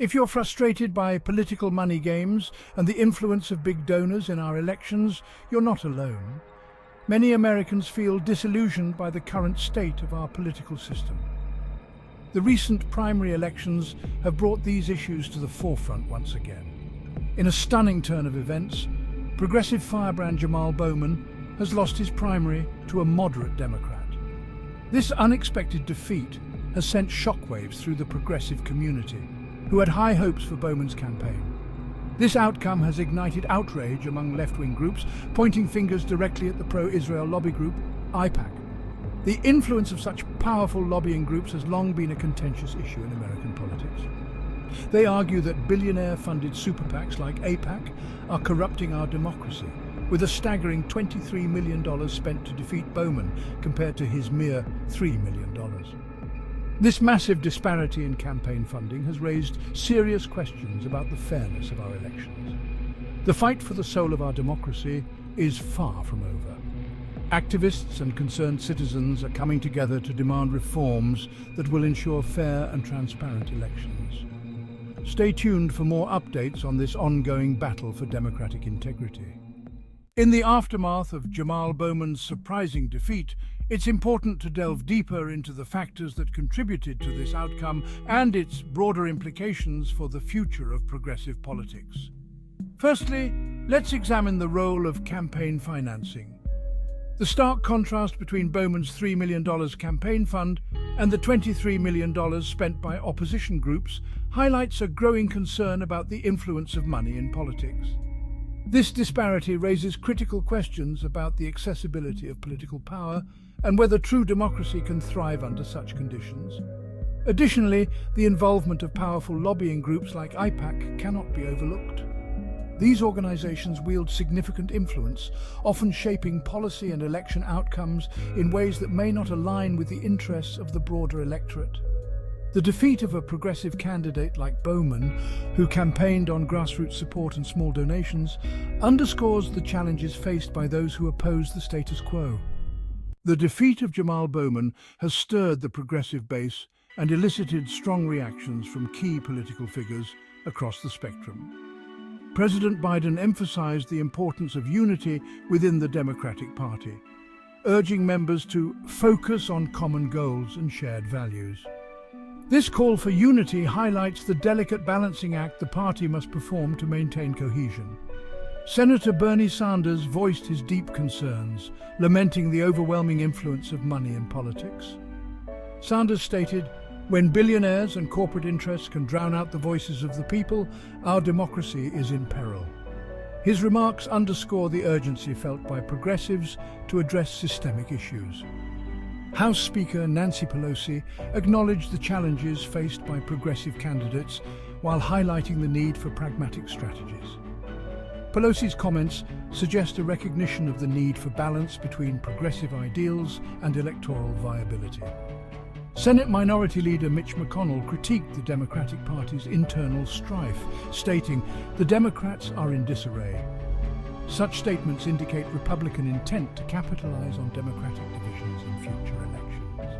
If you're frustrated by political money games and the influence of big donors in our elections, you're not alone. Many Americans feel disillusioned by the current state of our political system. The recent primary elections have brought these issues to the forefront once again. In a stunning turn of events, progressive firebrand Jamaal Bowman has lost his primary to a moderate Democrat. This unexpected defeat has sent shockwaves through the progressive community, who had high hopes for Bowman's campaign. This outcome has ignited outrage among left-wing groups, pointing fingers directly at the pro-Israel lobby group, AIPAC. The influence of such powerful lobbying groups has long been a contentious issue in American politics. They argue that billionaire-funded super PACs like AIPAC are corrupting our democracy, with a staggering $23 million spent to defeat Bowman compared to his mere $3 million. This massive disparity in campaign funding has raised serious questions about the fairness of our elections. The fight for the soul of our democracy is far from over. Activists and concerned citizens are coming together to demand reforms that will ensure fair and transparent elections. Stay tuned for more updates on this ongoing battle for democratic integrity. In the aftermath of Jamaal Bowman's surprising defeat, it's important to delve deeper into the factors that contributed to this outcome and its broader implications for the future of progressive politics. Firstly, let's examine the role of campaign financing. The stark contrast between Bowman's $3 million campaign fund and the $23 million spent by opposition groups highlights a growing concern about the influence of money in politics. This disparity raises critical questions about the accessibility of political power and whether true democracy can thrive under such conditions. Additionally, the involvement of powerful lobbying groups like AIPAC cannot be overlooked. These organizations wield significant influence, often shaping policy and election outcomes in ways that may not align with the interests of the broader electorate. The defeat of a progressive candidate like Bowman, who campaigned on grassroots support and small donations, underscores the challenges faced by those who oppose the status quo. The defeat of Jamaal Bowman has stirred the progressive base and elicited strong reactions from key political figures across the spectrum. President Biden emphasized the importance of unity within the Democratic Party, urging members to focus on common goals and shared values. This call for unity highlights the delicate balancing act the party must perform to maintain cohesion. Senator Bernie Sanders voiced his deep concerns, lamenting the overwhelming influence of money in politics. Sanders stated, "When billionaires and corporate interests can drown out the voices of the people, our democracy is in peril." His remarks underscore the urgency felt by progressives to address systemic issues. House Speaker Nancy Pelosi acknowledged the challenges faced by progressive candidates while highlighting the need for pragmatic strategies. Pelosi's comments suggest a recognition of the need for balance between progressive ideals and electoral viability. Senate Minority Leader Mitch McConnell critiqued the Democratic Party's internal strife, stating, "The Democrats are in disarray." Such statements indicate Republican intent to capitalize on Democratic divisions in future elections.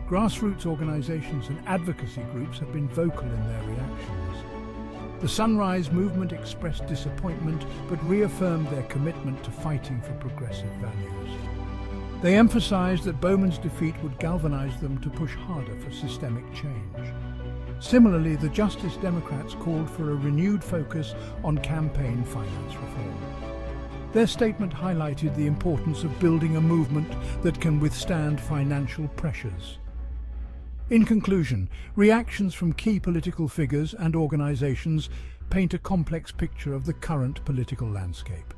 Grassroots organizations and advocacy groups have been vocal in their reactions. The Sunrise Movement expressed disappointment but reaffirmed their commitment to fighting for progressive values. They emphasized that Bowman's defeat would galvanize them to push harder for systemic change. Similarly, the Justice Democrats called for a renewed focus on campaign finance reform. Their statement highlighted the importance of building a movement that can withstand financial pressures. In conclusion, reactions from key political figures and organizations paint a complex picture of the current political landscape.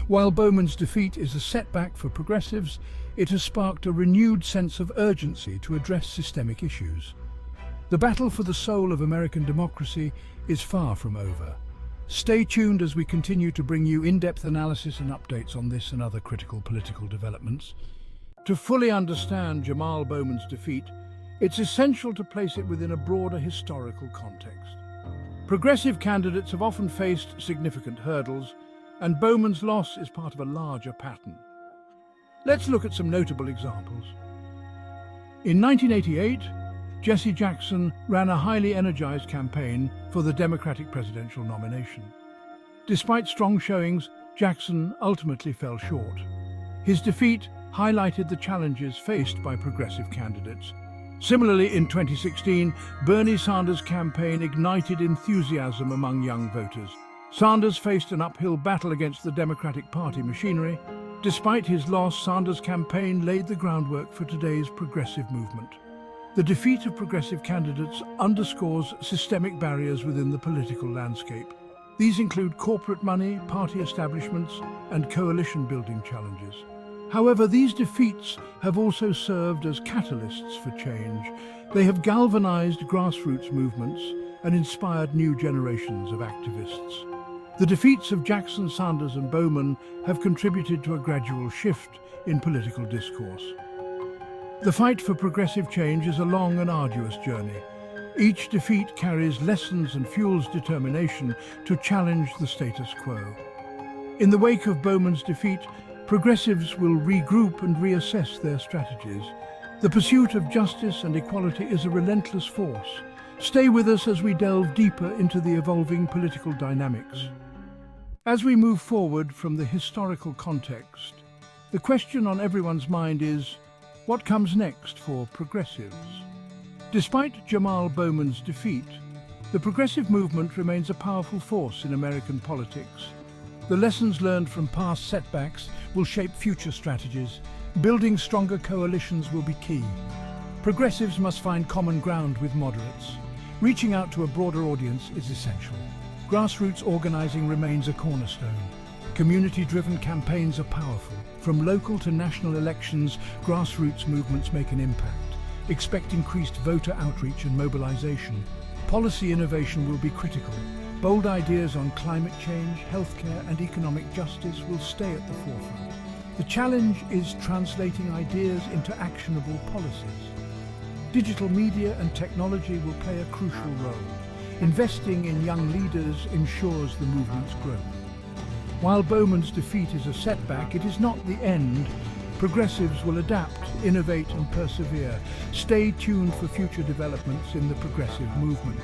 While Bowman's defeat is a setback for progressives, it has sparked a renewed sense of urgency to address systemic issues. The battle for the soul of American democracy is far from over. Stay tuned as we continue to bring you in-depth analysis and updates on this and other critical political developments. To fully understand Jamaal Bowman's defeat, it's essential to place it within a broader historical context. Progressive candidates have often faced significant hurdles, and Bowman's loss is part of a larger pattern. Let's look at some notable examples. In 1988, Jesse Jackson ran a highly energized campaign for the Democratic presidential nomination. Despite strong showings, Jackson ultimately fell short. His defeat highlighted the challenges faced by progressive candidates. Similarly, in 2016, Bernie Sanders' campaign ignited enthusiasm among young voters. Sanders faced an uphill battle against the Democratic Party machinery. Despite his loss, Sanders' campaign laid the groundwork for today's progressive movement. The defeat of progressive candidates underscores systemic barriers within the political landscape. These include corporate money, party establishments, and coalition-building challenges. However, these defeats have also served as catalysts for change. They have galvanized grassroots movements and inspired new generations of activists. The defeats of Jackson, Sanders, and Bowman have contributed to a gradual shift in political discourse. The fight for progressive change is a long and arduous journey. Each defeat carries lessons and fuels determination to challenge the status quo. In the wake of Bowman's defeat, progressives will regroup and reassess their strategies. The pursuit of justice and equality is a relentless force. Stay with us as we delve deeper into the evolving political dynamics. As we move forward from the historical context, the question on everyone's mind is, what comes next for progressives? Despite Jamaal Bowman's defeat, the progressive movement remains a powerful force in American politics. The lessons learned from past setbacks will shape future strategies. Building stronger coalitions will be key. Progressives must find common ground with moderates. Reaching out to a broader audience is essential. Grassroots organizing remains a cornerstone. Community-driven campaigns are powerful. From local to national elections, grassroots movements make an impact. Expect increased voter outreach and mobilization. Policy innovation will be critical. Bold ideas on climate change, healthcare, and economic justice will stay at the forefront. The challenge is translating ideas into actionable policies. Digital media and technology will play a crucial role. Investing in young leaders ensures the movement's growth. While Bowman's defeat is a setback, it is not the end. Progressives will adapt, innovate, and persevere. Stay tuned for future developments in the progressive movement.